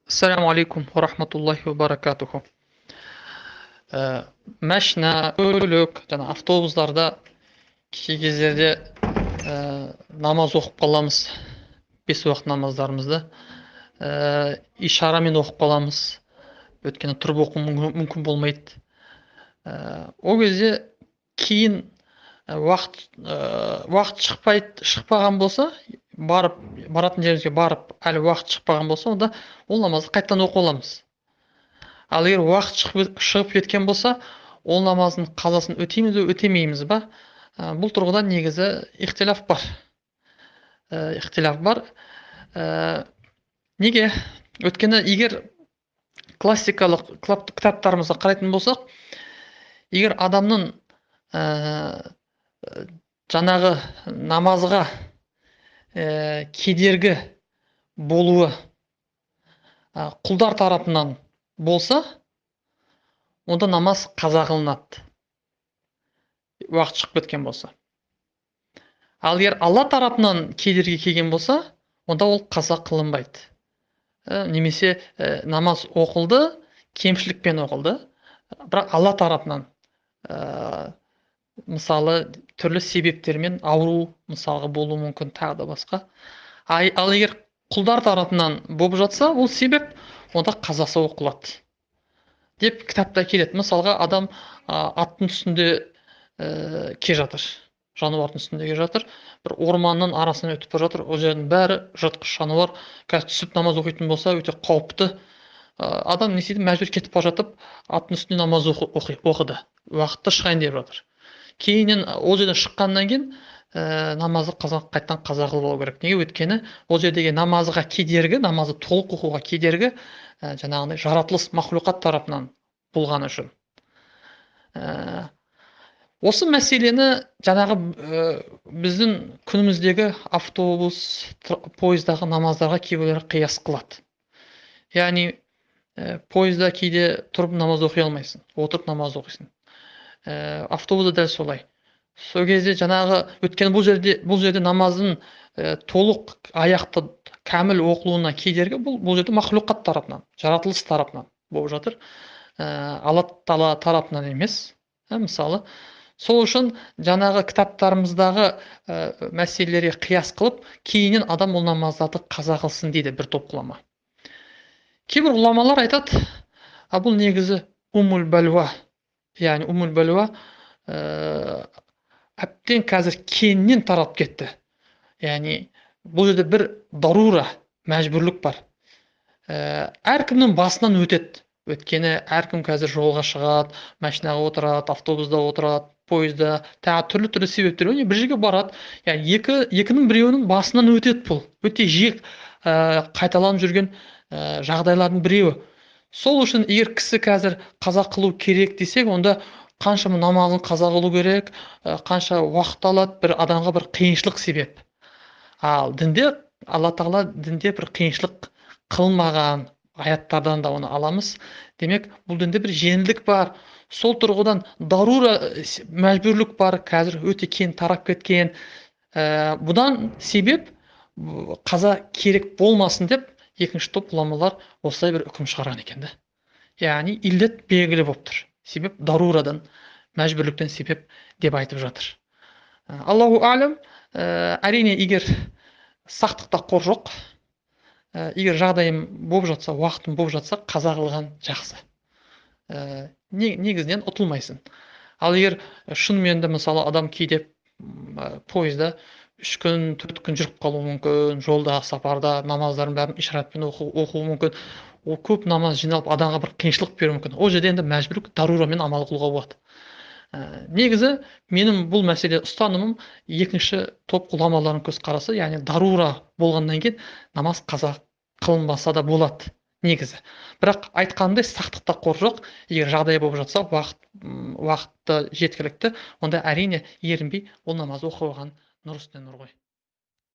Ассаламу алейкум ва рахматуллахи ва баракатуху. Машина, көлік, жана автобустарда кей кездерде намаз оқып қаламыз. 5 уақыт намаздарымызды ишарамен оқып қаламыз. Өйткені тұрып оқу мүмкін болмайды. Ол кезде кейін уақыт шықпаған болса, баратын жерімізге барып, әлі уақыт шықпаған болса, онда ол намазды қайтадан оқып аламыз. Ал егер уақыт шығып кеткен болса, ол намаздың қазасын өтейміз бе, өтемейміз ба? Бұл тұрғыда негізі ихтилаф бар. Неге? Өйткені егер классикалық кітаптарымызға қарайтын болсақ, егер адамның жаңағы намазға кедергі болуы құлдар тарапынан болса, онда намаз қаза қылынады, уақыт шығып кеткен болса. Ал егер Алла тарапынан кедергі келген болса, онда ол қаза қылынбайды. Немесе намаз оқылды, кемшілікпен оқылды, бірақ Алла тарапынан мысалы түрлі себептермен ауру мысалға болуы мүмкін, тағы да басқа. Ал егер құлдар тарапынан болып жатса, ол себеп, онда қазасы оқылады деп кітапта келеді. Мысалға адам аттың үстінде келе жатыр, жануардың үстінде келе жатыр, бір орманның арасынан өтіп бара жатыр, ол жердің бәрі жыртқыш жануар, қазір түсіп намаз оқитын болса, өте қауіпті. Адам не істейді, мәжбүр кетіп бара жатып, аттың үстінде намаз оқыды, уақытта шығайын деп жатыр. Кейіннен ол жерден шыққаннан кейін намазды қайтадан қаза қылып алу керек. Неге? Өйткені ол жердегі намазға кедергі, намазды толық оқуға кедергі жаңағындай жаратылыс махлуқат тарапынан болғаны үшін. Осы мәселені жаңағы біздің күніміздегі автобус, пойыздағы намаздарға кейбіреулер қияс қылады. Яғни пойызда кейде тұрып намаз оқи алмайсың, отырып намаз оқисың. Автобуста дәл солай. Сол кезде жаңағы өткен бұл жерде намаздың толық аяқты кәміл оқылуына кедергі бұл жерде махлуқат тарапынан, жаратылыс тарапынан болып жатыр. Алла Тағала тарапынан емес. Мысалы, сол үшін жаңағы кітаптарымыздағы мәселелерге қияс қылып, кейіннен адам ол намаздарды қаза қылсын дейді бір топ ғұлама. Кейбір ғұламалар айтады, бұл негізі умул бәлуа. Яғни умул бәлуа әбден қазір кеңінен тарап кетті. Яғни бұл жерде бір дарура, мәжбүрлік бар. Әркімнің басынан өтеді. Өйткені әркім қазір жолға шығады, машинаға отырады, автобуста отырады, пойызда, тағы түрлі себептер бір жерге барады. Яғни екінің біреуінің басынан өтеді бұл. Өте жиі қайталанып жүрген жағдайлардың біреуі. Сол үшін егер кісі қазір қаза қылу керек десек, онда қаншама намазын қаза қылу керек, қанша уақыт алады, бір адамға бір қиыншылық себеп. Ал дінде, Алла Тағала дінде бір қиыншылық қылмаған аяттардан да оны аламыз. Демек, бұл дінде бір жеңілдік бар. Сол тұрғыдан дарура, мәжбүрлік бар, қазір өте кең тарап кеткен. Бұдан себеп қаза керек болмасын деп, екінші топ ғұламалар осылай бір үкім шығарған екен. Яғни иллет белгілі болып тұр. Себеп дарурадан, мәжбүрліктен себеп деп айтып жатыр. Аллаху алям, әрине егер сақтықта қор жоқ, егер жағдайым болып жатса, уақытым болып жатса, қаза қылған жақсы. Негізінен ұтылмайсың. Ал егер шынымен де мысалы адам кейде пойызда 3 күн, 4 күн жүріп қалуы мүмкін, жолда, сапарда намаздарын бәрін ишаратпен оқуы мүмкін. Ол көп намаз жиналып, адамға бір қиыншылық беруі мүмкін. Ол жерде енді мәжбүрлік дарурамен амал қылуға болады. Негізі менің бұл мәселе ұстанымым екінші топ ғұламалардың көзқарасы, яғни дарура болғаннан кейін намаз қаза қылынбаса да болады негізі. Бірақ айтқандай сақтықта қор жоқ. Егер жағдай болып жатса, уақытты жеткілікті, онда әрине ерінбей ол намаз оқып алған нұр үстіне нұр ғой.